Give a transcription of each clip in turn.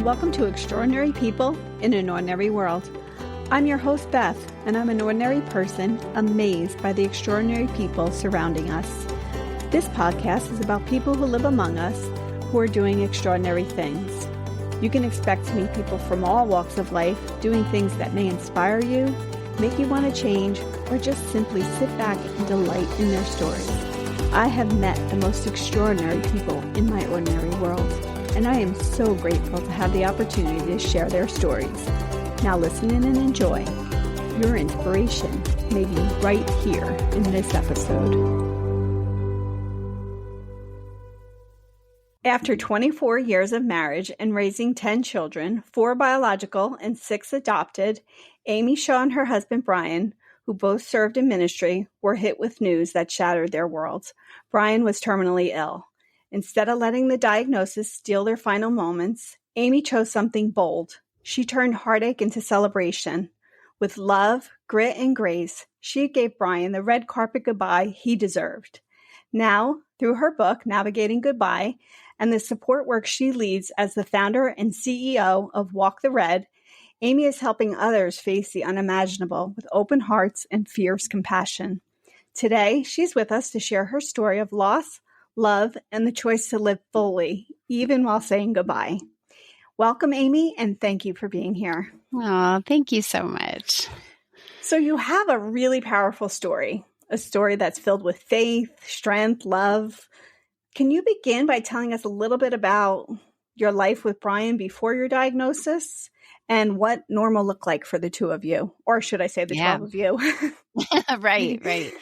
Welcome to Extraordinary People in an Ordinary World. I'm your host, Beth, and I'm an ordinary person amazed by the extraordinary people surrounding us. This podcast is about people who live among us who are doing extraordinary things. You can expect to meet people from all walks of life doing things that may inspire you, make you want to change, or just simply sit back and delight in their stories. I have met the most extraordinary people in my ordinary world, and I am so grateful to have the opportunity to share their stories. Now listen in and enjoy. Your inspiration may be right here in this episode. After 24 years of marriage and raising 10 children, 4 biological and 6 adopted, Amy Shaw and her husband Brian, who both served in ministry, were hit with news that shattered their worlds. Brian was terminally ill. Instead of letting the diagnosis steal their final moments, Amy chose something bold. She turned heartache into celebration. With love, grit, and grace, she gave Brian the red carpet goodbye he deserved. Now, through her book, Navigating Goodbye, and the support work she leads as the founder and CEO of Walk the Red, Amy is helping others face the unimaginable with open hearts and fierce compassion. Today, she's with us to share her story of loss, love, and the choice to live fully, even while saying goodbye. Welcome, Amy, and thank you for being here. Oh, thank you so much. So you have a really powerful story, a story that's filled with faith, strength, love. Can you begin by telling us a little bit about your life with Brian before your diagnosis and what normal looked like for the two of you? Or should I say the 12 of you? Right.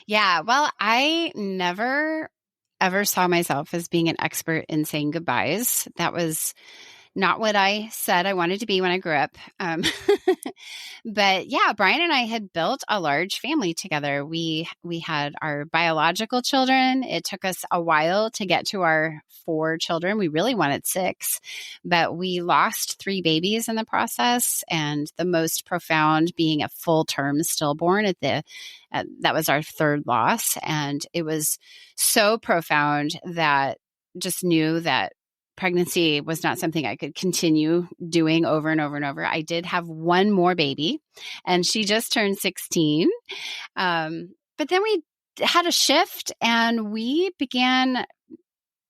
Yeah, well, I never ever saw myself as being an expert in saying goodbyes. That was not what I said I wanted to be when I grew up. But yeah, Brian and I had built a large family together. We had our biological children. It took us a while to get to our 4 children. We really wanted 6, but we lost 3 babies in the process. And the most profound being a full-term stillborn that was our 3rd loss. And it was so profound that just knew that pregnancy was not something I could continue doing over and over and over. I did have one more baby, and she just turned 16. But then we had a shift, and we began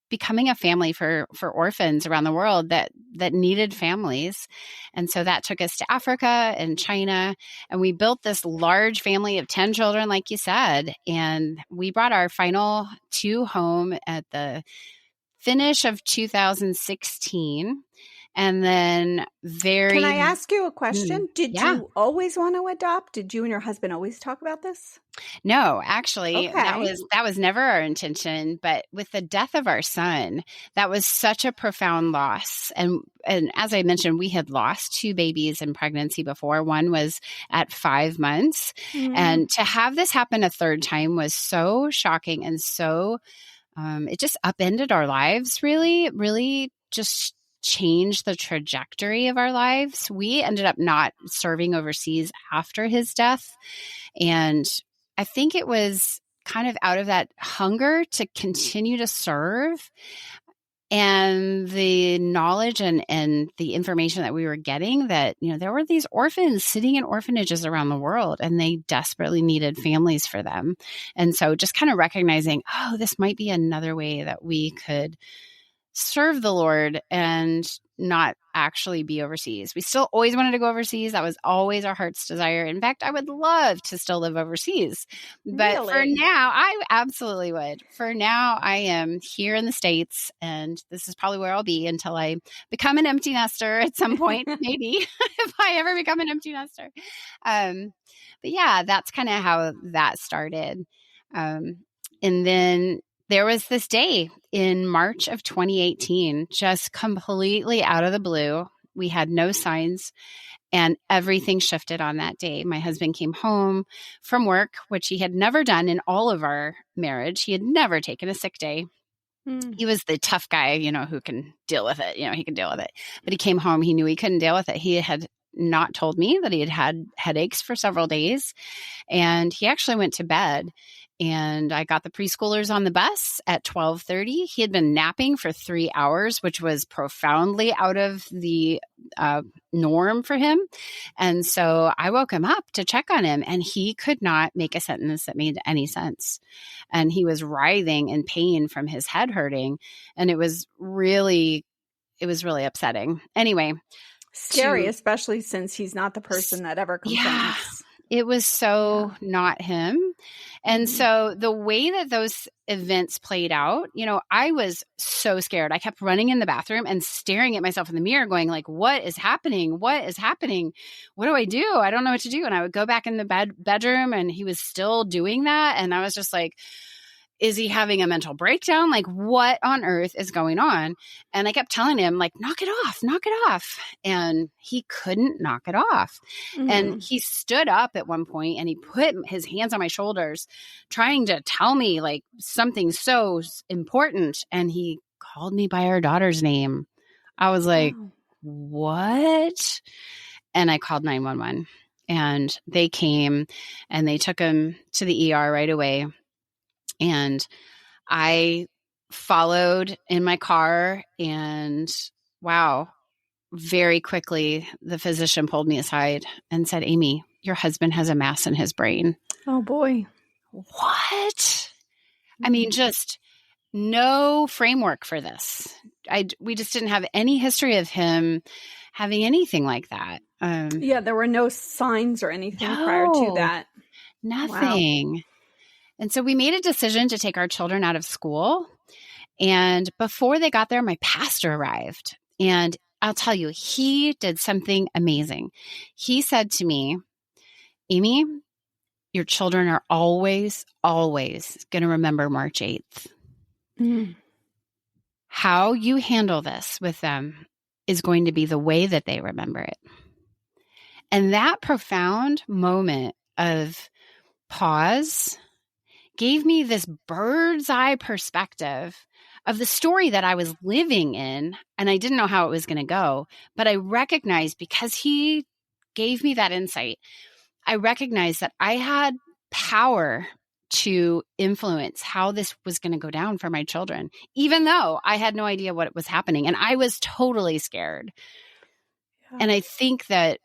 becoming a family for orphans around the world that needed families. And so that took us to Africa and China, and we built this large family of 10 children, like you said. And we brought our final 2 home at the finish of 2016. And then Can I ask you a question? Did you always want to adopt? Did you and your husband always talk about this? No, actually, that was never our intention. But with the death of our son, that was such a profound loss. And as I mentioned, we had lost 2 babies in pregnancy before. One was at 5 months. Mm-hmm. And to have this happen a 3rd time was so shocking and so it just upended our lives, really just changed the trajectory of our lives. We ended up not serving overseas after his death. And I think it was kind of out of that hunger to continue to serve and the knowledge and the information that we were getting that, there were these orphans sitting in orphanages around the world, and they desperately needed families for them. And so just kind of recognizing, this might be another way that we could serve the Lord and not actually be overseas. We still always wanted to go overseas. That was always our heart's desire. In fact, I would love to still live overseas. But really? For now, I absolutely would. For now, I am here in the States, and this is probably where I'll be until I become an empty nester at some point, maybe, if I ever become an empty nester. But yeah, that's kind of how that started. And then there was this day in March of 2018, just completely out of the blue. We had no signs, and everything shifted on that day. My husband came home from work, which he had never done in all of our marriage. He had never taken a sick day. He was the tough guy, who can deal with it. He can deal with it. But he came home. He knew he couldn't deal with it. He had not told me that he had had headaches for several days. And he actually went to bed and I got the preschoolers on the bus at 12:30. He had been napping for 3 hours, which was profoundly out of the norm for him. And so I woke him up to check on him, and he could not make a sentence that made any sense. And he was writhing in pain from his head hurting. And it was really upsetting. Anyway. Scary, especially since he's not the person that ever complains. Yeah, it was so not him. And so the way that those events played out, I was so scared. I kept running in the bathroom and staring at myself in the mirror going like, what is happening? What is happening? What do I do? I don't know what to do. And I would go back in the bedroom and he was still doing that. And I was just like, is he having a mental breakdown? Like, what on earth is going on? And I kept telling him, like, knock it off. And he couldn't knock it off. And he stood up at one point and he put his hands on my shoulders, trying to tell me like something so important. And he called me by our daughter's name. I was like, what? And I called 911 and they came and they took him to the ER right away. And I followed in my car and wow, very quickly, the physician pulled me aside and said, Amy, your husband has a mass in his brain. Oh boy. What? I mean, just no framework for this. We just didn't have any history of him having anything like that. There were no signs or anything prior to that. Nothing. Wow. And so we made a decision to take our children out of school. And before they got there, my pastor arrived. And I'll tell you, he did something amazing. He said to me, Amy, your children are always, always going to remember March 8th. How you handle this with them is going to be the way that they remember it. And that profound moment of pause gave me this bird's eye perspective of the story that I was living in, and I didn't know how it was going to go, but I recognized, because he gave me that insight, I recognized that I had power to influence how this was going to go down for my children, even though I had no idea what was happening, and I was totally scared. Yeah. And I think that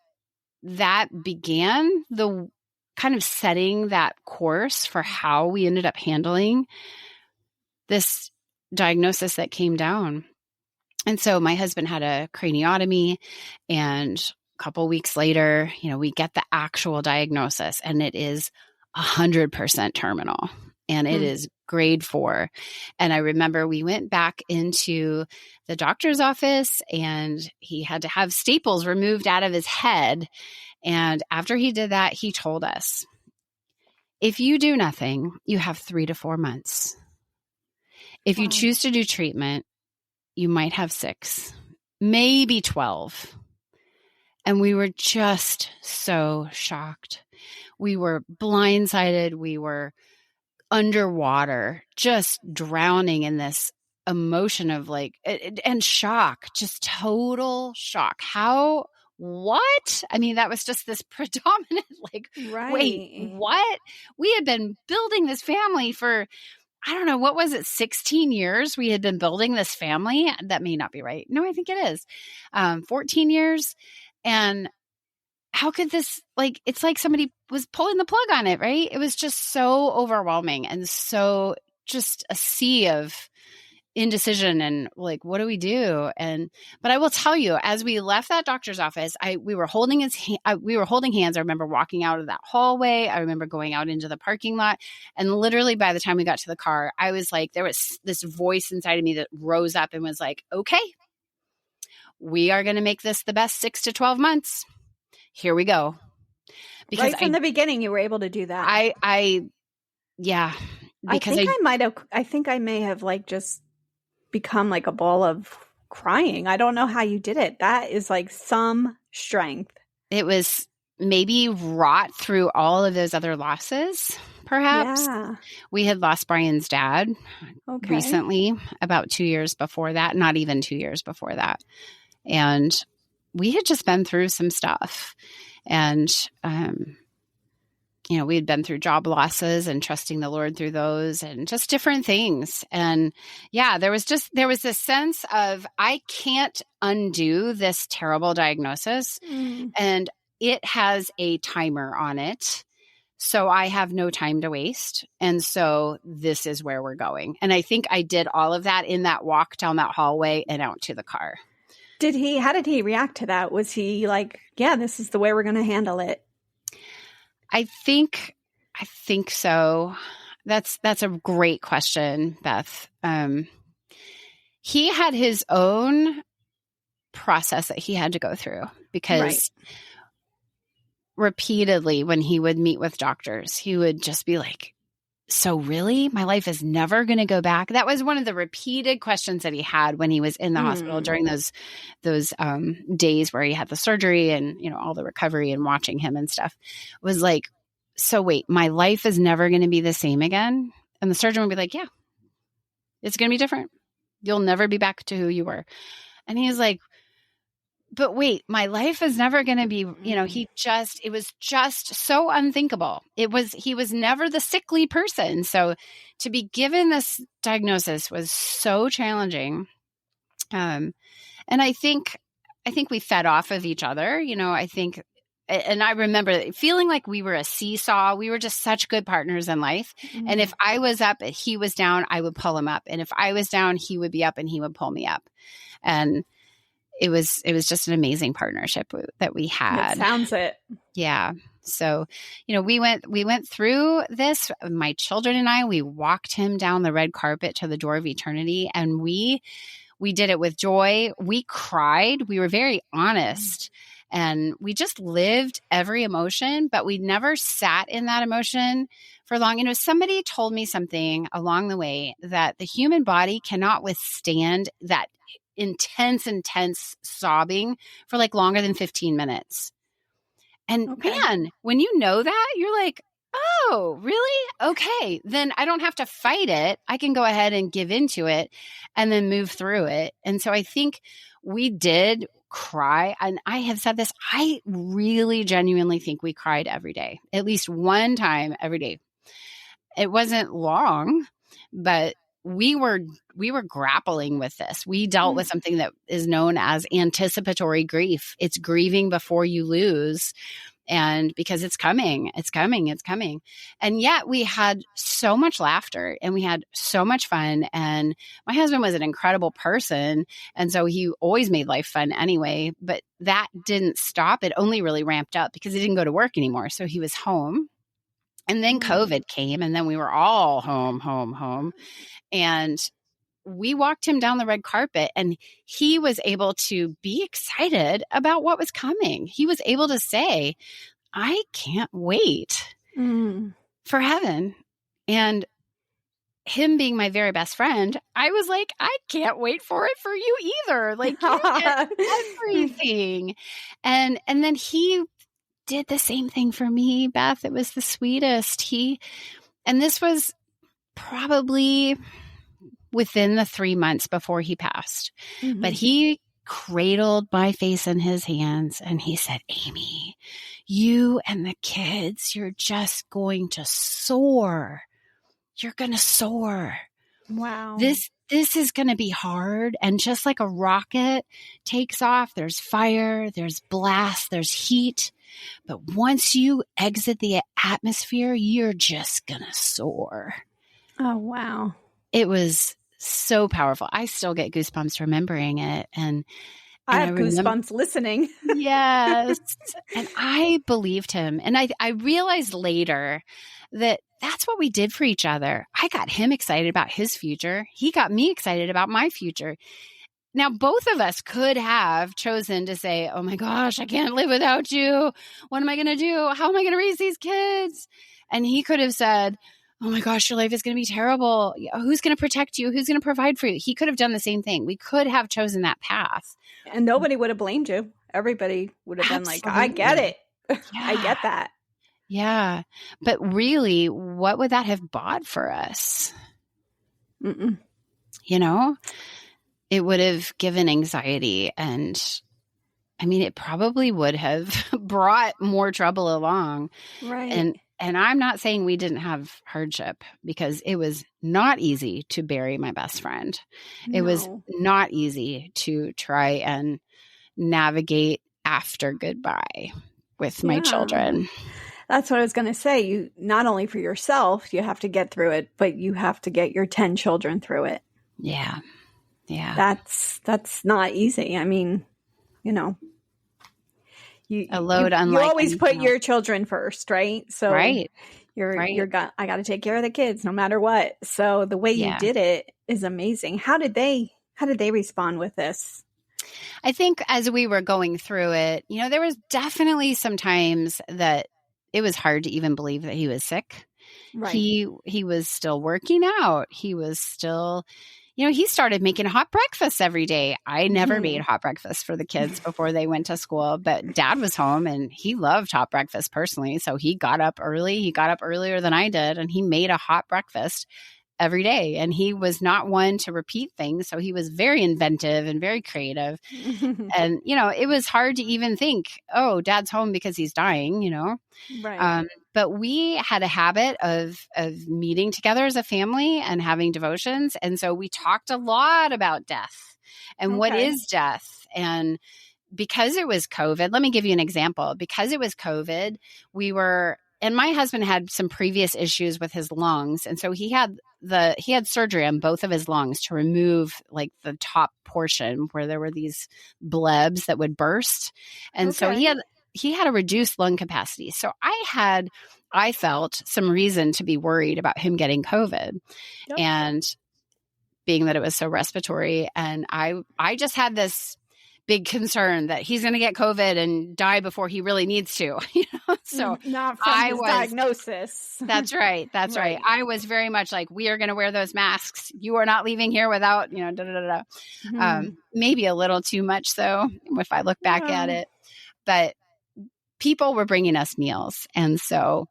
began the kind of setting that course for how we ended up handling this diagnosis that came down. And so my husband had a craniotomy, and a couple weeks later, we get the actual diagnosis, and it is 100% terminal, and it is grade 4. And I remember we went back into the doctor's office, and he had to have staples removed out of his head. And after he did that, he told us, if you do nothing, you have 3 to 4 months. If you choose to do treatment, you might have 6, maybe 12. And we were just so shocked. We were blindsided. We were underwater, just drowning in this emotion of and shock, just total shock. What? I mean, that was just this predominant, wait, what? We had been building this family for, I don't know, what was it, 16 years? We had been building this family. That may not be right. No, I think it is. 14 years. And how could this, it's like somebody was pulling the plug on it, right? It was just so overwhelming and so just a sea of indecision and what do we do? But I will tell you, as we left that doctor's office, we were holding hands. I remember walking out of that hallway. I remember going out into the parking lot, and literally by the time we got to the car, I was like, there was this voice inside of me that rose up and was like, okay, we are going to make this the best 6 to 12 months. Here we go. Because right from the beginning, you were able to do that. Yeah. Because I think I may have just become a ball of crying. I don't know how you did it. That is some strength. It was maybe wrought through all of those other losses, perhaps. Yeah. We had lost Brian's dad recently, about 2 years before that, not even 2 years before that. And we had just been through some stuff. And we had been through job losses and trusting the Lord through those and just different things. And yeah, there was this sense of, I can't undo this terrible diagnosis. And it has a timer on it. So I have no time to waste. And so this is where we're going. And I think I did all of that in that walk down that hallway and out to the car. How did he react to that? Was he like, yeah, this is the way we're going to handle it? I think so. That's a great question, Beth. He had his own process that he had to go through because repeatedly when he would meet with doctors, he would just be like, so really, my life is never going to go back? That was one of the repeated questions that he had when he was in the hospital during those days where he had the surgery and, all the recovery and watching him and stuff. Was like, so wait, my life is never going to be the same again? And the surgeon would be like, yeah, it's going to be different. You'll never be back to who you were. And he's like, but wait, my life is never going to be, it was just so unthinkable. He was never the sickly person. So to be given this diagnosis was so challenging. And I think we fed off of each other, and I remember feeling like we were a seesaw. We were just such good partners in life. Mm-hmm. And if I was up and he was down, I would pull him up. And if I was down, he would be up and he would pull me up. And it was just an amazing partnership that we had. That sounds it. Yeah. So, we went through this, my children and I, we walked him down the red carpet to the door of eternity, and we did it with joy. We cried. We were very honest, and we just lived every emotion, but we never sat in that emotion for long. Somebody told me something along the way that the human body cannot withstand that intense sobbing for like longer than 15 minutes. And man, when you know that, you're like, oh, really? Okay. Then I don't have to fight it. I can go ahead and give into it and then move through it. And so I think we did cry. And I have said this, I really genuinely think we cried every day, at least one time every day. It wasn't long, but we were grappling with this. We dealt with something that is known as anticipatory grief. It's grieving before you lose. And because it's coming. And yet we had so much laughter and we had so much fun. And my husband was an incredible person. And so he always made life fun anyway, but that didn't stop. It only really ramped up because he didn't go to work anymore. So he was home. And then COVID came and then we were all home. And we walked him down the red carpet and he was able to be excited about what was coming. He was able to say, I can't wait for heaven. And him being my very best friend, I was like, I can't wait for it for you either. Like, you get everything. And then he did the same thing for me, Beth. It was the sweetest. And this was probably within the 3 months before he passed. Mm-hmm. But he cradled my face in his hands and he said, Amy, you and the kids, you're just going to soar. You're going to soar. Wow. This is going to be hard. And just like a rocket takes off, there's fire, there's blast, there's heat. But once you exit the atmosphere, you're just going to soar. Oh, wow. It was so powerful. I still get goosebumps remembering it. And I have goosebumps listening. Yes. And I believed him. And I realized later that that's what we did for each other. I got him excited about his future. He got me excited about my future. Now, both of us could have chosen to say, oh my gosh, I can't live without you. What am I going to do? How am I going to raise these kids? And he could have said, oh my gosh, your life is going to be terrible. Who's going to protect you? Who's going to provide for you? He could have done the same thing. We could have chosen that path. And nobody would have blamed you. Everybody would have been like, I get it. Yeah. I get that. Yeah. But really, what would that have bought for us? Mm-mm. It would have given anxiety. And I mean, it probably would have brought more trouble along. Right. And And I'm not saying we didn't have hardship, because it was not easy to bury my best friend. It was No. not easy to try and navigate after goodbye with my Yeah. children. That's what I was going to say. You, not only for yourself, you have to get through it, but you have to get your 10 children through it. Yeah. Yeah. That's not easy. I mean, you know, A load you unlike always put anything your else. children first, right? So Right. I got to take care of the kids no matter what. So the way you Yeah. did it is amazing. How did they respond with this? I think as we were going through it, there was definitely some times that it was hard to even believe that he was sick. Right. He was still working out. He was still, he started making hot breakfast every day. I never made hot breakfast for the kids before they went to school, but Dad was home and he loved hot breakfast personally. So he got up early. He got up earlier than I did, and he made a hot breakfast every day. And he was not one to repeat things. So he was very inventive and very creative. And, it was hard to even think, oh, Dad's home because he's dying, Right. But we had a habit of meeting together as a family and having devotions. And so we talked a lot about death and what is death. And because it was COVID, let me give you an example. Because it was COVID, and my husband had some previous issues with his lungs. And so he had surgery on both of his lungs to remove like the top portion where there were these blebs that would burst. And so he had a reduced lung capacity. So I felt some reason to be worried about him getting COVID. Yep. And being that it was so respiratory. And I just had this big concern that he's going to get COVID and die before he really needs to. So not from his diagnosis. That's right. That's right. I was very much like, we are going to wear those masks. You are not leaving here without, maybe a little too much though, if I look back at it. But people were bringing us meals. And so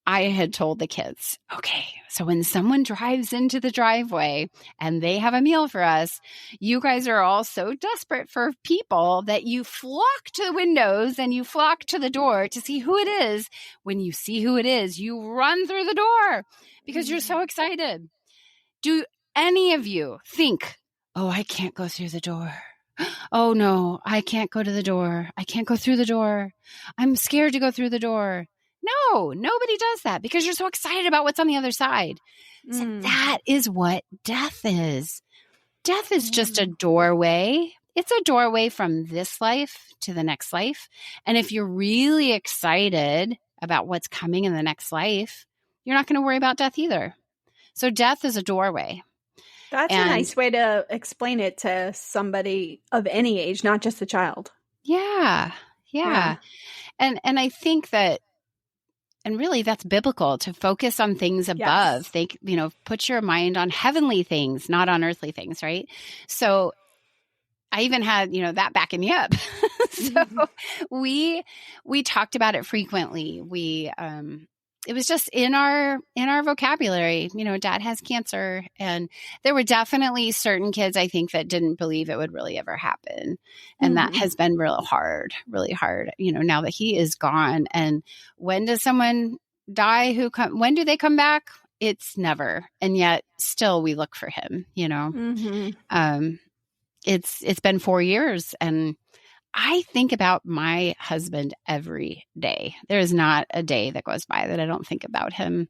I had told the kids, okay, so when someone drives into the driveway and they have a meal for us, you guys are all so desperate for people that you flock to the windows and you flock to the door to see who it is. When you see who it is, you run through the door because you're so excited. Do any of you think, oh, I can't go through the door? Oh no, I can't go to the door. I can't go through the door. I'm scared to go through the door. No, nobody does that because you're so excited about what's on the other side. So that is what death is. Death is just a doorway. It's a doorway from this life to the next life. And if you're really excited about what's coming in the next life, you're not going to worry about death either. So death is a doorway. That's a nice way to explain it to somebody of any age, not just a child. Yeah. And I think that, and really that's biblical, to focus on things above. Yes. Put your mind on heavenly things, not on earthly things, right? So I even had, that backing me up. So we talked about it frequently. It was just in our vocabulary. Dad has cancer, and there were definitely certain kids, I think, that didn't believe it would really ever happen. And that has been really hard, now that he is gone. And when does someone die when do they come back? It's never. And yet still we look for him, It's been 4 years, and I think about my husband every day. There is not a day that goes by that I don't think about him.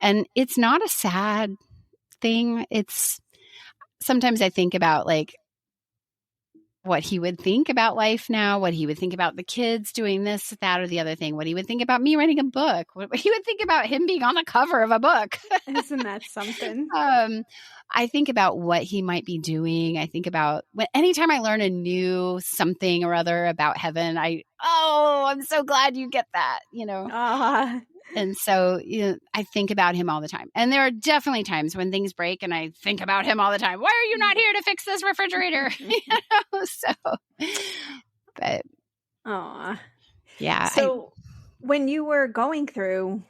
And it's not a sad thing. Sometimes I think about like what he would think about life now, what he would think about the kids doing this, that, or the other thing, what he would think about me writing a book, what he would think about him being on the cover of a book. Isn't that something? I think about what he might be doing. I think about anytime I learn a new something or other about heaven, I'm so glad you get that, And so I think about him all the time. And there are definitely times when things break and I think about him all the time. Why are you not here to fix this refrigerator? Yeah. So when you were going through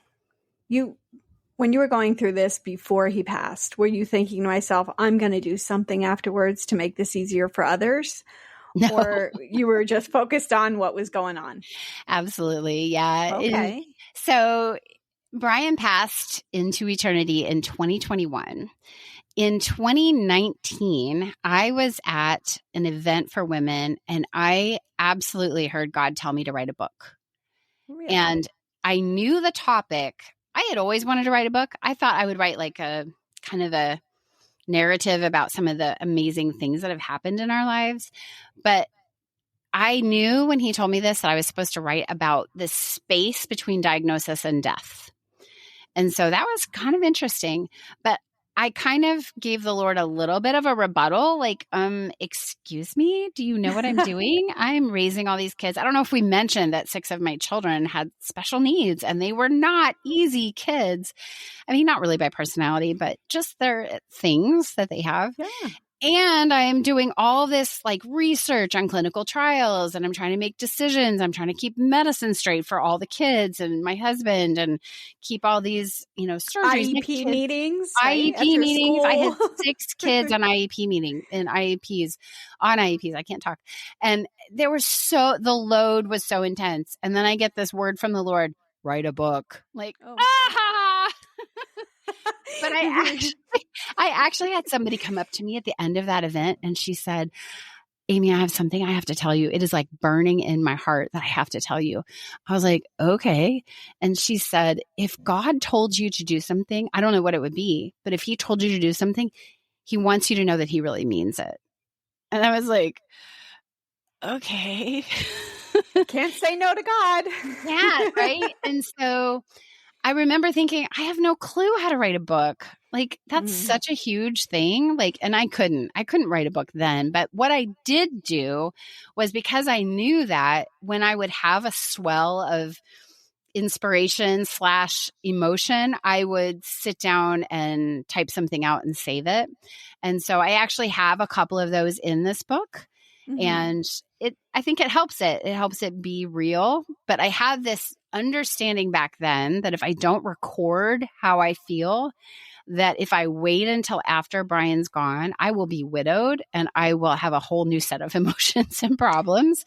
this before he passed, were you thinking to myself, I'm going to do something afterwards to make this easier for others? No. Or you were just focused on what was going on? Absolutely. Yeah. Okay. So Brian passed into eternity in 2021. In 2019, I was at an event for women, and I absolutely heard God tell me to write a book. Really? And I knew the topic. I had always wanted to write a book. I thought I would write like a kind of a narrative about some of the amazing things that have happened in our lives. But I knew when he told me this that I was supposed to write about the space between diagnosis and death. And so that was kind of interesting. But I kind of gave the Lord a little bit of a rebuttal, like, excuse me, do you know what I'm doing? I'm raising all these kids. I don't know if we mentioned that 6 of my children had special needs, and they were not easy kids. I mean, not really by personality, but just their things that they have. Yeah. And I am doing all this like research on clinical trials, and I'm trying to make decisions. I'm trying to keep medicine straight for all the kids and my husband, and keep all these, surgeries. IEP meetings, right? IEP At your meetings. I had school. 6 kids on IEP meeting and IEPs on IEPs. I can't talk. And the load was so intense. And then I get this word from the Lord, write a book. Like, Oh. ah! But I actually had somebody come up to me at the end of that event, and she said, Amy, I have something I have to tell you. It is like burning in my heart that I have to tell you. I was like, okay. And she said, if God told you to do something, I don't know what it would be, but if he told you to do something, he wants you to know that he really means it. And I was like, okay. Can't say no to God. Yeah, right? And so I remember thinking, I have no clue how to write a book. Like, that's such a huge thing. Like, and I couldn't write a book then. But what I did do was, because I knew that when I would have a swell of inspiration / emotion, I would sit down and type something out and save it. And so I actually have a couple of those in this book. And I think it helps it be real. But I had this understanding back then that if I don't record how I feel, that if I wait until after Brian's gone, I will be widowed and I will have a whole new set of emotions and problems.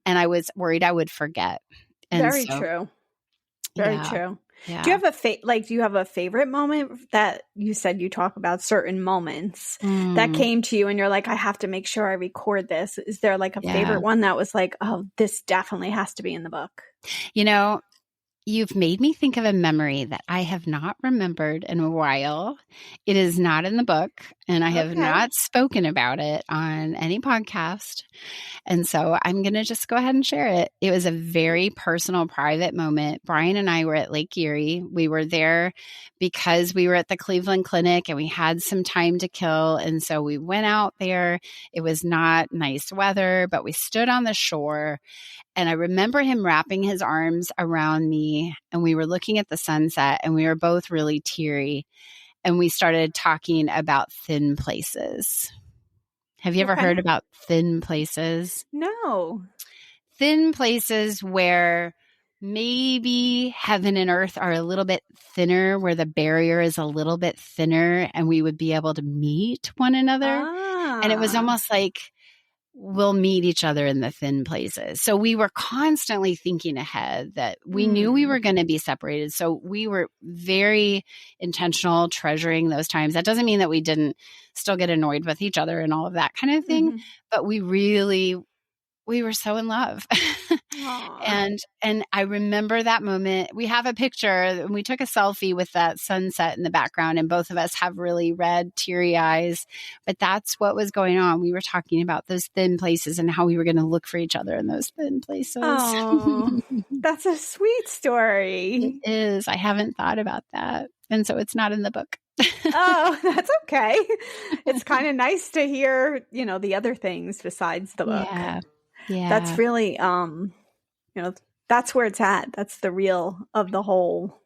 And I was worried I would forget. And Very true. Very true. Yeah. Do you have a favorite moment that you said you talk about certain moments that came to you and you're like, I have to make sure I record this? Is there like a favorite one that was like, oh, this definitely has to be in the book? You've made me think of a memory that I have not remembered in a while. It is not in the book, and I have not spoken about it on any podcast. And so I'm going to just go ahead and share it. It was a very personal, private moment. Brian and I were at Lake Erie. We were there because we were at the Cleveland Clinic and we had some time to kill. And so we went out there. It was not nice weather, but we stood on the shore. And I remember him wrapping his arms around me, and we were looking at the sunset, and we were both really teary. And we started talking about thin places. Have you ever heard about thin places? No. Thin places where maybe heaven and earth are a little bit thinner, where the barrier is a little bit thinner, and we would be able to meet one another. And it was almost like, we'll meet each other in the thin places. So we were constantly thinking ahead, that we knew we were going to be separated. So we were very intentional, treasuring those times. That doesn't mean that we didn't still get annoyed with each other and all of that kind of thing, but we were so in love. And I remember that moment. We have a picture, and we took a selfie with that sunset in the background, and both of us have really red, teary eyes. But that's what was going on. We were talking about those thin places and how we were going to look for each other in those thin places. Oh, that's a sweet story. It is. I haven't thought about that. And so it's not in the book. Oh, that's okay. It's kind of nice to hear, the other things besides the book. Yeah. That's really, that's where it's at. That's the real of the whole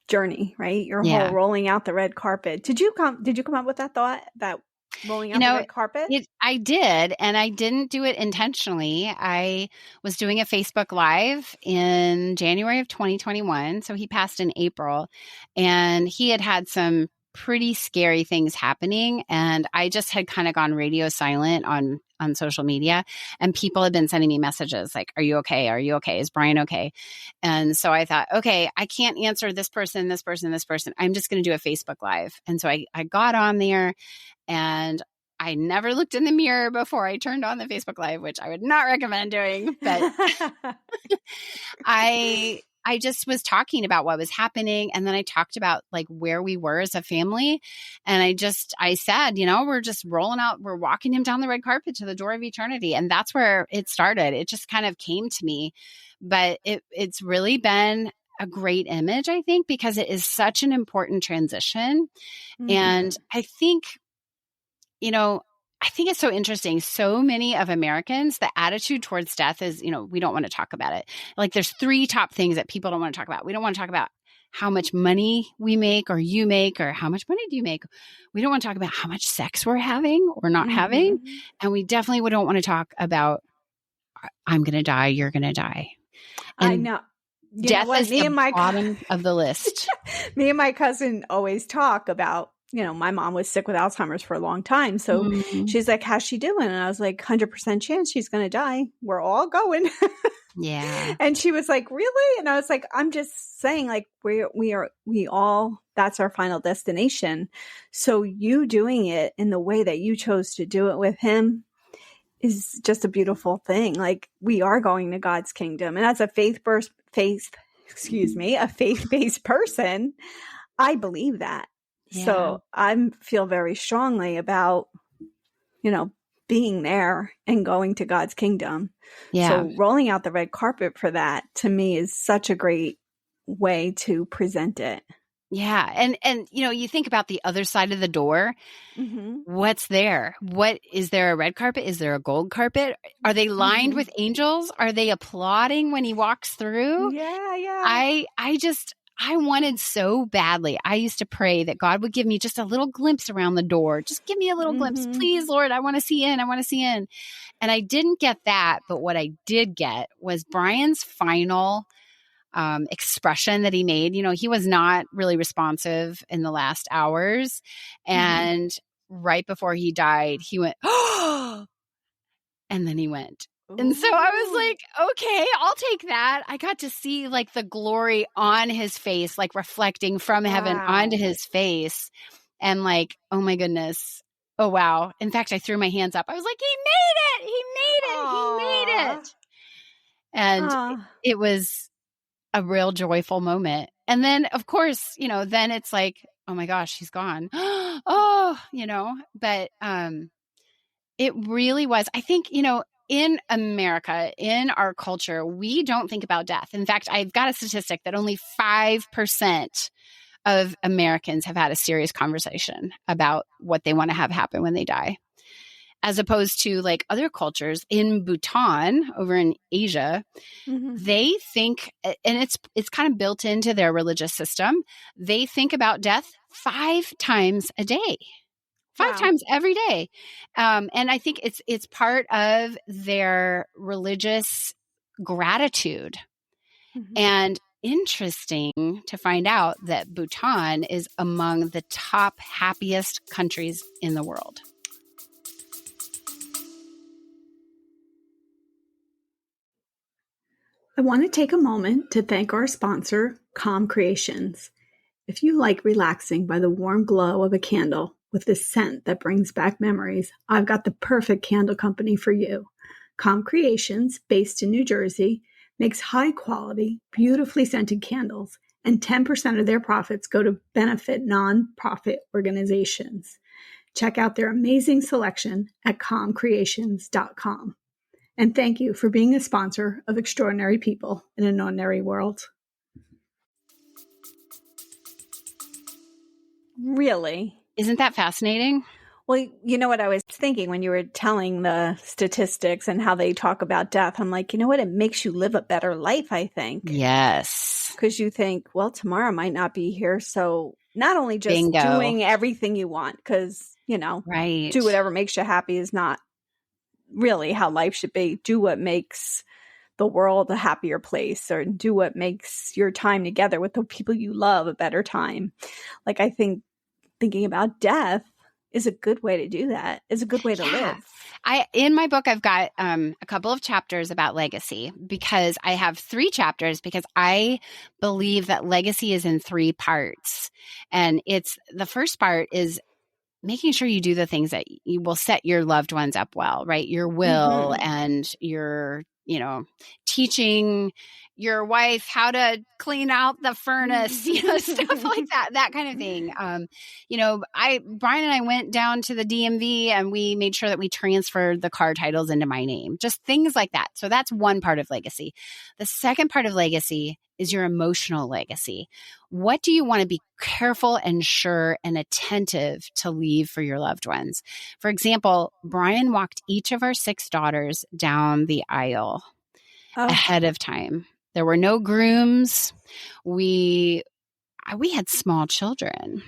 journey, right? Your whole rolling out the red carpet. Did you come up with that thought, that rolling out the red carpet? I did, and I didn't do it intentionally. I was doing a Facebook Live in January of 2021. So he passed in April, and he had some pretty scary things happening. And I just had kind of gone radio silent on social media, and people had been sending me messages like, are you okay? Are you okay? Is Brian okay? And so I thought, okay, I can't answer this person, this person, this person. I'm just going to do a Facebook Live. And so I got on there, and I never looked in the mirror before I turned on the Facebook Live, which I would not recommend doing, but I just was talking about what was happening. And then I talked about like where we were as a family. And I said, we're just rolling out, we're walking him down the red carpet to the door of eternity. And that's where it started. It just kind of came to me, but it's really been a great image, I think, because it is such an important transition. Mm-hmm. And I think it's so interesting. So many of Americans, the attitude towards death is, we don't want to talk about it. Like there's 3 top things that people don't want to talk about. We don't want to talk about how much money we make or you make, or how much money do you make. We don't want to talk about how much sex we're having or not having. And we definitely don't want to talk about, I'm going to die, you're going to die. And I know. Death is the bottom of the list. Me and my cousin always talk about, my mom was sick with Alzheimer's for a long time. So she's like, how's she doing? And I was like, 100% chance she's going to die. We're all going. Yeah. And she was like, really? And I was like, I'm just saying, like, we all, that's our final destination. So you doing it in the way that you chose to do it with him is just a beautiful thing. Like, we are going to God's kingdom. And as a faith-based person, I believe that. Yeah. So I feel very strongly about, being there and going to God's kingdom. Yeah. So rolling out the red carpet for that, to me, is such a great way to present it. Yeah. And you think about the other side of the door. Mm-hmm. What's there? What is there? A red carpet? Is there a gold carpet? Are they lined with angels? Are they applauding when he walks through? Yeah. I wanted so badly. I used to pray that God would give me just a little glimpse around the door. Just give me a little glimpse. Please, Lord, I want to see in. I want to see in. And I didn't get that. But what I did get was Brian's final expression that he made. He was not really responsive in the last hours. And right before he died, he went, oh, and then he went. And so I was like, okay, I'll take that. I got to see like the glory on his face, like reflecting from heaven onto his face. And like, oh my goodness. Oh, wow. In fact, I threw my hands up. I was like, he made it. And it was a real joyful moment. And then of course, then it's like, oh my gosh, he's gone. But it really was, I think, in America, in our culture, we don't think about death. In fact, I've got a statistic that only 5% of Americans have had a serious conversation about what they want to have happen when they die. As opposed to like other cultures in Bhutan, over in Asia, they think, and it's kind of built into their religious system, they think about death 5 times a day. 5 times every day. And I think it's part of their religious gratitude. And interesting to find out that Bhutan is among the top happiest countries in the world. I want to take a moment to thank our sponsor, Calm Creations. If you like relaxing by the warm glow of a candle with the scent that brings back memories, I've got the perfect candle company for you. Calm Creations, based in New Jersey, makes high-quality, beautifully scented candles, and 10% of their profits go to benefit nonprofit organizations. Check out their amazing selection at calmcreations.com. And thank you for being a sponsor of Extraordinary People in an Ordinary World. Really? Isn't that fascinating? Well, you know what I was thinking when you were telling the statistics and how they talk about death? I'm like, you know what? It makes you live a better life, I think. Yes. Because you think, well, tomorrow might not be here. So not only just doing everything you want, because, right. Do whatever makes you happy is not really how life should be. Do what makes the world a happier place, or do what makes your time together with the people you love a better time. Like, I think thinking about death is a good way to do that. It's a good way to Yeah. live. In my book, I've got a couple of chapters about legacy, because I have 3 chapters, because I believe that legacy is in 3 parts. And the first part is making sure you do the things that you will set your loved ones up well, right? Your will, Mm-hmm. and your, teaching your wife how to clean out the furnace, stuff like that kind of thing. Brian and I went down to the DMV and we made sure that we transferred the car titles into my name, just things like that. So that's one part of legacy. The second part of legacy is your emotional legacy. What do you want to be careful and sure and attentive to leave for your loved ones? For example, Brian walked each of our 6 daughters down the aisle ahead of time. There were no grooms. We had small children,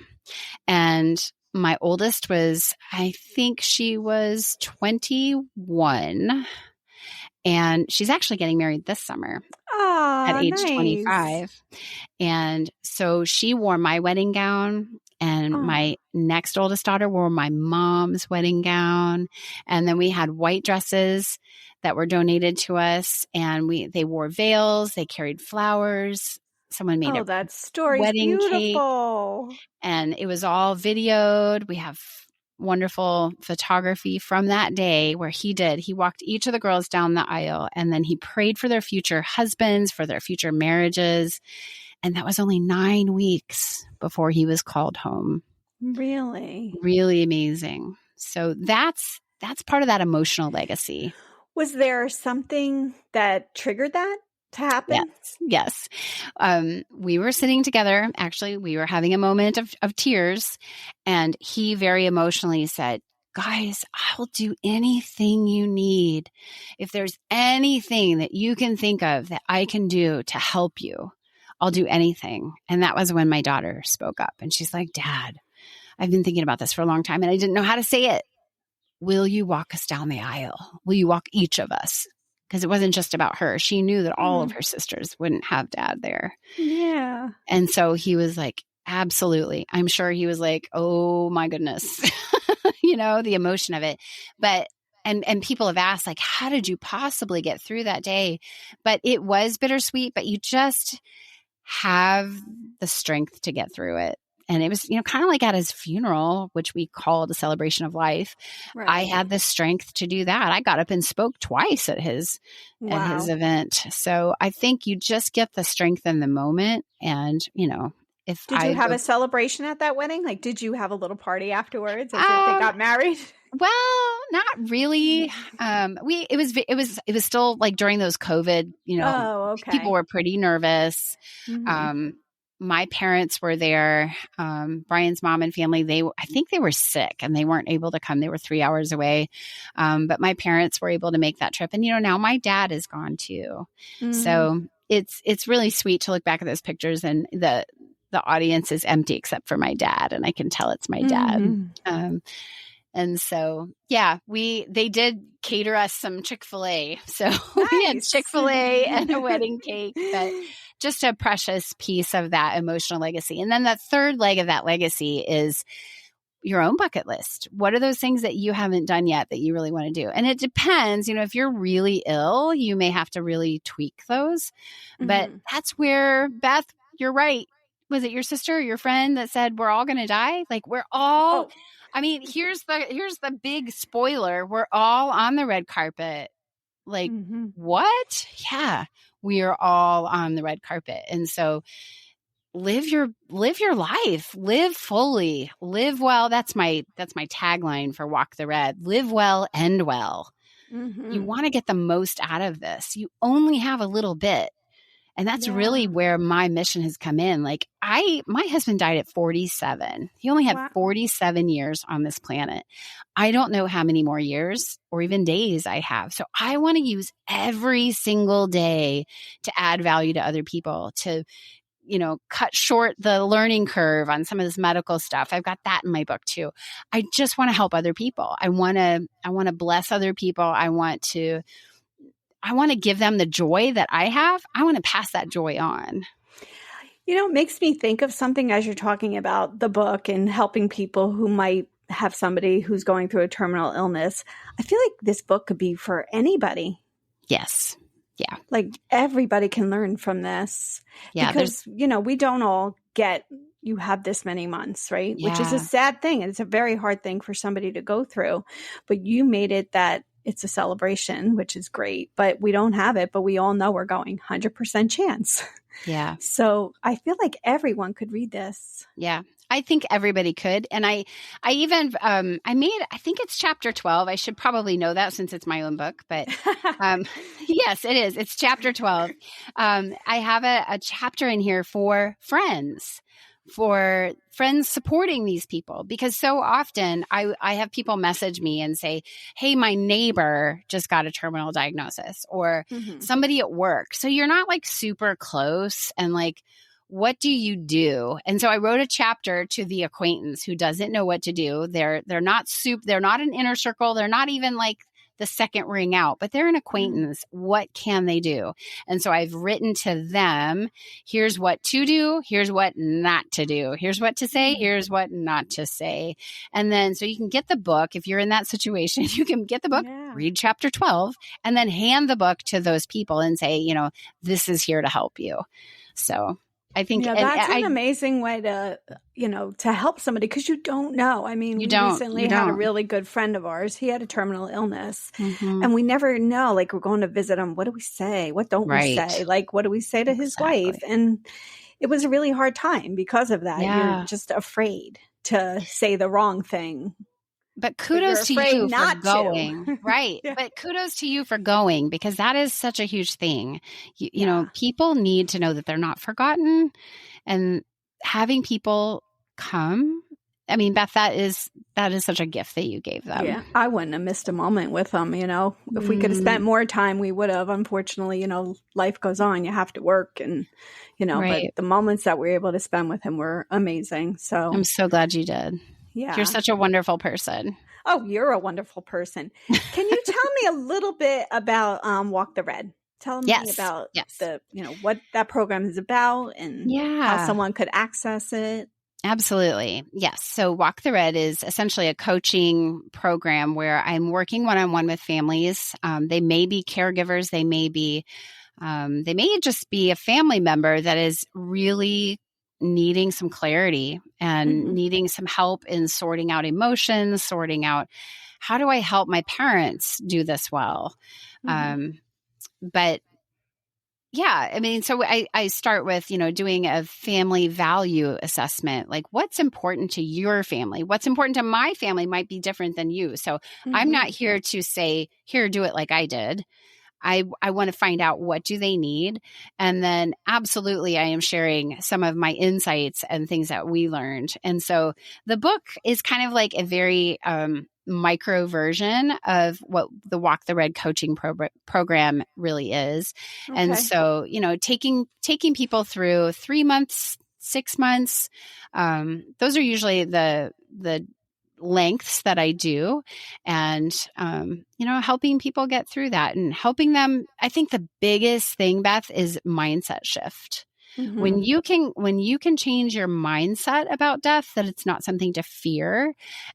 and my oldest I think she was 21, and she's actually getting married this summer at age nice. 25. And so she wore my wedding gown, and my next oldest daughter wore my mom's wedding gown. And then we had white dresses that were donated to us, and they wore veils, they carried flowers. Someone made a that story's wedding beautiful. cake, and it was all videoed. We have wonderful photography from that day where he walked each of the girls down the aisle, and then he prayed for their future husbands, for their future marriages. And that was only 9 weeks before he was called home. Really? Really amazing. So that's part of that emotional legacy. Was there something that triggered that to happen? Yes. We were sitting together. Actually, we were having a moment of tears, and he very emotionally said, "Guys, I'll do anything you need. If there's anything that you can think of that I can do to help you, I'll do anything." And that was when my daughter spoke up, and she's like, "Dad, I've been thinking about this for a long time and I didn't know how to say it. Will you walk us down the aisle? Will you walk each of us?" Because it wasn't just about her. She knew that all of her sisters wouldn't have Dad there. Yeah. And so he was like, absolutely. I'm sure he was like, oh my goodness, the emotion of it. But and people have asked, like, how did you possibly get through that day? But it was bittersweet, but you just have the strength to get through it. And it was, kind of like at his funeral, which we called a celebration of life. Right. I had the strength to do that. I got up and spoke twice at his event. So I think you just get the strength in the moment. And, if did you have a celebration at that wedding? Like, did you have a little party afterwards as if they got married? Well, not really. It was still like during those COVID, people were pretty nervous. Mm-hmm. My parents were there. Brian's mom and family, I think they were sick and they weren't able to come. They were 3 hours away. But my parents were able to make that trip. And, now my dad is gone too. Mm-hmm. So it's really sweet to look back at those pictures, and the audience is empty except for my dad. And I can tell it's my dad. Mm-hmm. And so, yeah, they did cater us some Chick-fil-A. So nice. We had Chick-fil-A and a wedding cake, but just a precious piece of that emotional legacy. And then the third leg of that legacy is your own bucket list. What are those things that you haven't done yet that you really want to do? And it depends, if you're really ill, you may have to really tweak those. Mm-hmm. But that's where, Beth, you're right. Was it your sister or your friend that said, we're all going to die? Like, we're all... I mean, here's the big spoiler. We're all on the red carpet. Like, mm-hmm. What? Yeah, we are all on the red carpet. And so live your life, live fully, live well. That's my tagline for Walk the Red. Live well, end well. Mm-hmm. You want to get the most out of this. You only have a little bit. And that's really where my mission has come in. Like my husband died at 47. He only had 47 years on this planet. I don't know how many more years or even days I have. So I want to use every single day to add value to other people, to, cut short the learning curve on some of this medical stuff. I've got that in my book too. I just want to help other people. I want to bless other people. I want to give them the joy that I have. I want to pass that joy on. It makes me think of something as you're talking about the book and helping people who might have somebody who's going through a terminal illness. I feel like this book could be for anybody. Yes. Yeah. Like everybody can learn from this because, we don't all get, you have this many months, right? Which is a sad thing. And it's a very hard thing for somebody to go through, but you made it that it's a celebration, which is great, but we don't have it, but we all know we're going 100% chance. Yeah. So I feel like everyone could read this. Yeah. I think everybody could. And I even, I think it's chapter 12. I should probably know that since it's my own book, but yes, it is. It's chapter 12. I have a chapter in here for friends supporting these people, because so often I have people message me and say, hey, my neighbor just got a terminal diagnosis, or somebody at work. So you're not like super close, and like, what do you do? And so I wrote a chapter to the acquaintance who doesn't know what to do. They're not an inner circle. They're not even like the second ring out, but they're an acquaintance. What can they do? And so I've written to them, here's what to do, here's what not to do, here's what to say, here's what not to say. And then so you can get the book. If you're in that situation, you can get the book, read chapter 12, and then hand the book to those people and say, this is here to help you. So I think that's an amazing way to help somebody, because you don't know. I mean, we recently had a really good friend of ours. He had a terminal illness, and we never know. Like, we're going to visit him. What do we say? What don't we say? Like, what do we say to his wife? And it was a really hard time because of that. Yeah. You're just afraid to say the wrong thing. But kudos to you for going. Right. Yeah. But kudos to you for going, because that is such a huge thing. You know, people need to know that they're not forgotten, and having people come. I mean, Beth, that is such a gift that you gave them. Yeah. I wouldn't have missed a moment with them. If we could have spent more time, we would have. Unfortunately, life goes on. You have to work, and, but the moments that we were able to spend with him were amazing. So I'm so glad you did. Yeah. You're such a wonderful person. Oh, you're a wonderful person. Can you tell me a little bit about Walk the Red? Tell me about the, what that program is about, and how someone could access it. Absolutely. Yes. So Walk the Red is essentially a coaching program where I'm working one-on-one with families. They may be caregivers. They may just be a family member that is really needing some clarity and needing some help in sorting out emotions, sorting out, how do I help my parents do this well? But yeah, I mean, so I start with, doing a family value assessment. Like, what's important to your family? What's important to my family might be different than you. So I'm not here to say, here, do it like I did. I want to find out, what do they need? And then absolutely, I am sharing some of my insights and things that we learned. And so the book is kind of like a very micro version of what the Walk the Red coaching program really is. Okay. And so, taking people through 3 months, 6 months, those are usually the lengths that I do, and, helping people get through that and helping them. I think the biggest thing, Beth, is mindset shift. When you can change your mindset about death, that it's not something to fear,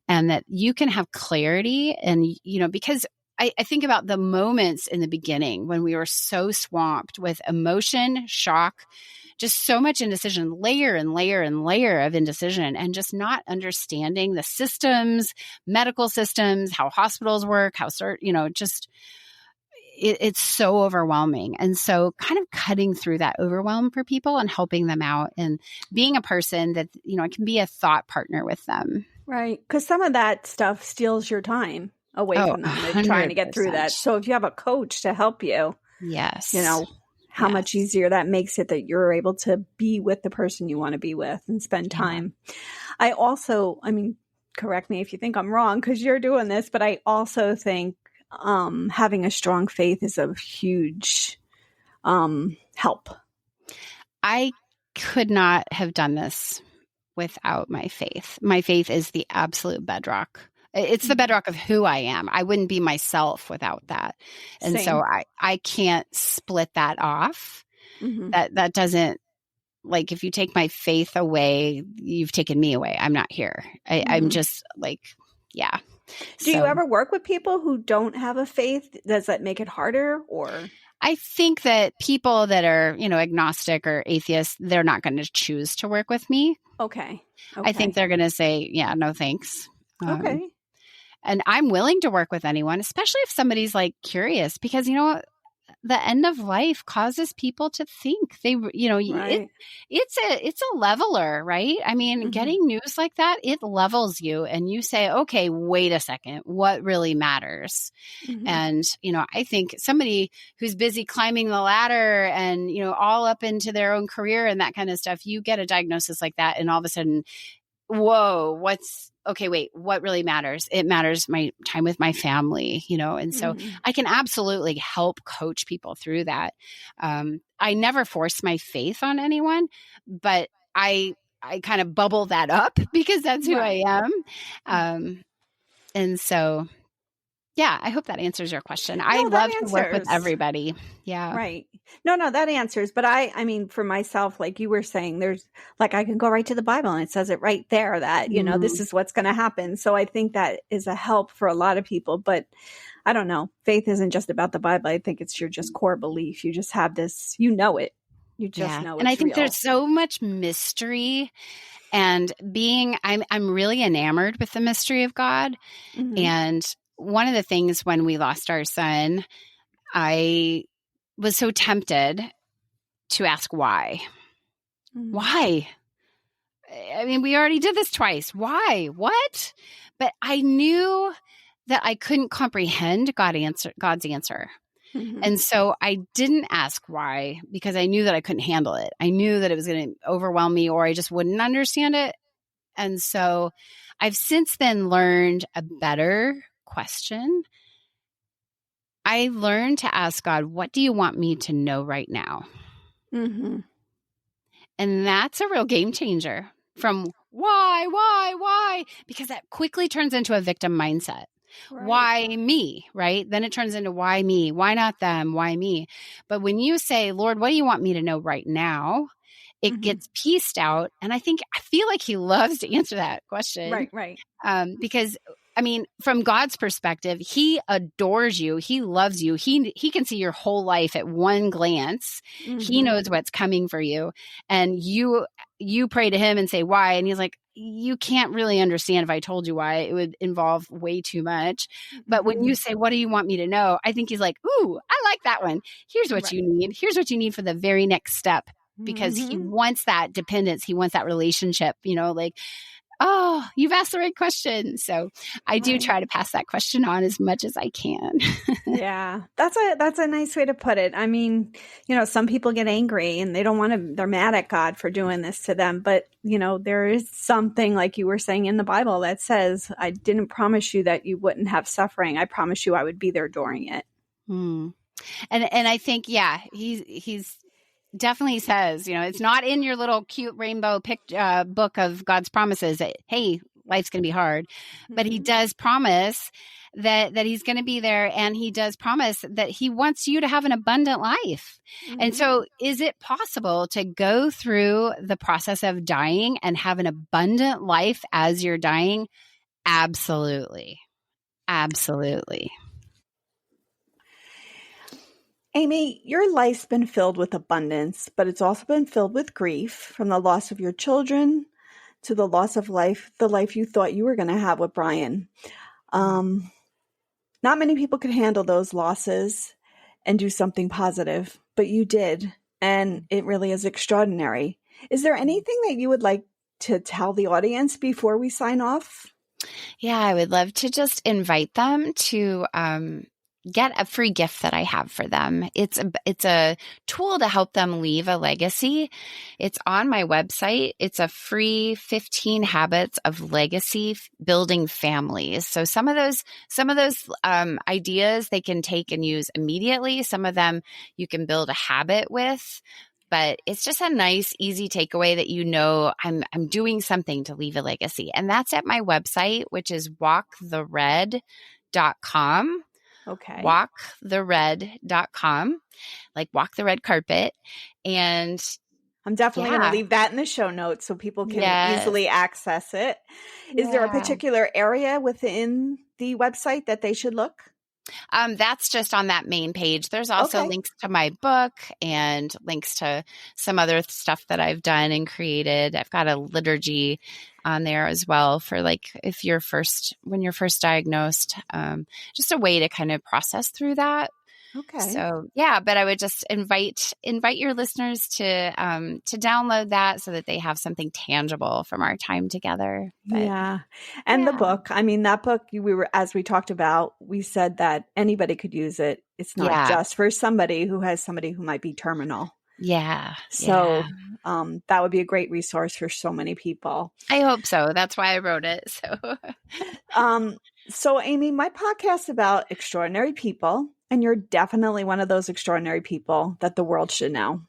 and that you can have clarity. And, because I think about the moments in the beginning when we were so swamped with emotion, shock, just so much indecision, layer and layer and layer of indecision, and just not understanding the systems, medical systems, how hospitals work, it's so overwhelming. And so kind of cutting through that overwhelm for people and helping them out, and being a person that, can be a thought partner with them. Right. Because some of that stuff steals your time away from them, and trying to get through that. So if you have a coach to help you, yes, how much easier that makes it, that you're able to be with the person you want to be with and spend time. I also, correct me if you think I'm wrong, because you're doing this, but I also think having a strong faith is a huge help. I could not have done this without my faith. My faith is the absolute bedrock. It's the bedrock of who I am. I wouldn't be myself without that. And so I can't split that off. That doesn't like, if you take my faith away, you've taken me away. I'm not here. I'm just like, yeah. Do you ever work with people who don't have a faith? Does that make it harder, or? I think that people that are, agnostic or atheists, they're not going to choose to work with me. Okay. I think they're going to say, yeah, no, thanks. Okay. And I'm willing to work with anyone, especially if somebody's like curious, because, the end of life causes people to think. Right. It's a leveler, right? I mean, getting news like that, it levels you, and you say, okay, wait a second, what really matters? And, I think somebody who's busy climbing the ladder and, all up into their own career and that kind of stuff, you get a diagnosis like that, and all of a sudden, whoa, what really matters? It matters my time with my family, and so I can absolutely help coach people through that. I never force my faith on anyone, but I kind of bubble that up because that's who I am. And so, yeah, I hope that answers your question. I love to work with everybody. Yeah. Right. No, that answers. But I mean, for myself, like you were saying, there's like, I can go right to the Bible and it says it right there that, this is what's going to happen. So I think that is a help for a lot of people. But I don't know. Faith isn't just about the Bible. I think it's your just core belief. You just have this, it. You just know it's And I think real. there's so much mystery. And I'm really enamored with the mystery of God. And one of the things when we lost our son, I was so tempted to ask why. Why? I mean, we already did this twice. Why? What? But I knew that I couldn't comprehend God's answer. And so I didn't ask why, because I knew that I couldn't handle it. I knew that it was going to overwhelm me, or I just wouldn't understand it. And so I've since then learned a better question. I learned to ask God, what do you want me to know right now? And that's a real game changer from why? Because that quickly turns into a victim mindset. Right. Why me, right? Then it turns into why me? Why not them? Why me? But when you say, Lord, what do you want me to know right now? It gets pieced out. And I feel like he loves to answer that question. Right. Because I mean, from God's perspective, he adores you. He loves you. He can see your whole life at one glance. He knows what's coming for you. And you pray to him and say, why? And he's like, you can't really understand if I told you why. It would involve way too much. But when you say, what do you want me to know? I think he's like, ooh, I like that one. Here's what you need. Here's what you need for the very next step. Because he wants that dependence. He wants that relationship, like, oh, you've asked the right question. So I do try to pass that question on as much as I can. Yeah, that's a nice way to put it. I mean, some people get angry and they're mad at God for doing this to them. But, there is something, like you were saying in the Bible, that says, I didn't promise you that you wouldn't have suffering. I promise you I would be there during it. And I think, yeah, he's definitely says, it's not in your little cute rainbow book of God's promises that, hey, life's going to be hard, but he does promise that he's going to be there. And he does promise that he wants you to have an abundant life. And so is it possible to go through the process of dying and have an abundant life as you're dying? Absolutely. Absolutely. Amy, your life's been filled with abundance, but it's also been filled with grief, from the loss of your children to the loss of the life you thought you were going to have with Brian. Not many people could handle those losses and do something positive, but you did, and it really is extraordinary. Is there anything that you would like to tell the audience before we sign off? Yeah, I would love to just invite them to get a free gift that I have for them. It's a tool to help them leave a legacy. It's on my website. It's a free 15 habits of legacy building families. So some of those ideas they can take and use immediately. Some of them you can build a habit with. But it's just a nice, easy takeaway that I'm doing something to leave a legacy. And that's at my website, which is walkthered.com. Okay. Walkthered.com, like walk the red carpet. And I'm definitely going to Yeah. leave that in the show notes so people can Yes. easily access it. Is there a particular area within the website that they should look? That's just on that main page. There's also Okay. links to my book and links to some other stuff that I've done and created. I've got a liturgy on there as well for like when you're first diagnosed, just a way to kind of process through that. Okay. So yeah, but I would just invite your listeners to download that so that they have something tangible from our time together. But, yeah. And the book, I mean, that book as we talked about, we said that anybody could use it. It's not just for somebody who might be terminal. Yeah. So that would be a great resource for so many people. I hope so. That's why I wrote it. So Amy, my podcast is about extraordinary people, and you're definitely one of those extraordinary people that the world should know.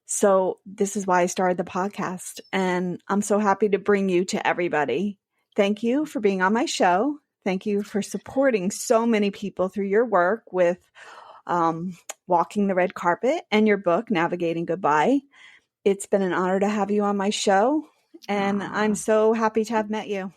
So this is why I started the podcast, and I'm so happy to bring you to everybody. Thank you for being on my show. Thank you for supporting so many people through your work with Walking the Red Carpet and your book, Navigating Goodbye. It's been an honor to have you on my show, and I'm so happy to have met you.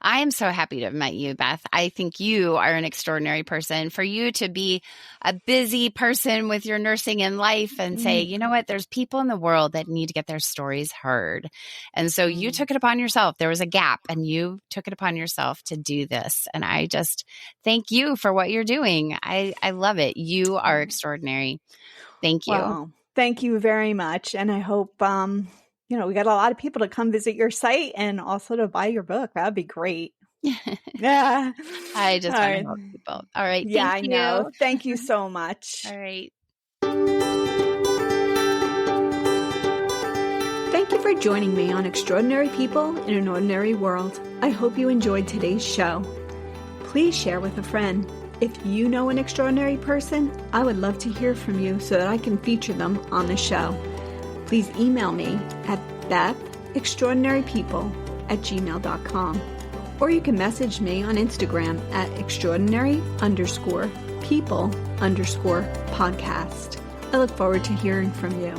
I am so happy to have met you, Beth. I think you are an extraordinary person. For you to be a busy person with your nursing and life and say, you know what, there's people in the world that need to get their stories heard. And so you took it upon yourself. There was a gap and you took it upon yourself to do this. And I just thank you for what you're doing. I love it. You are extraordinary. Thank you. Well, thank you very much. And I hope, we got a lot of people to come visit your site and also to buy your book. That would be great. Yeah. I just want to help people. All right. Yeah, Thank I you. know. Thank you so much. All right. Thank you for joining me on Extraordinary People in an Ordinary World. I hope you enjoyed today's show. Please share with a friend. If you know an extraordinary person, I would love to hear from you so that I can feature them on the show. Please email me at bethextraordinarypeople@gmail.com, or you can message me on Instagram at extraordinary_people_podcast. I look forward to hearing from you.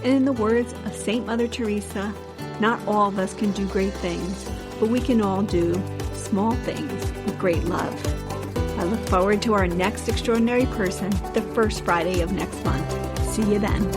And in the words of Saint Mother Teresa, not all of us can do great things, but we can all do small things with great love. I look forward to our next extraordinary person, the first Friday of next month. See you then.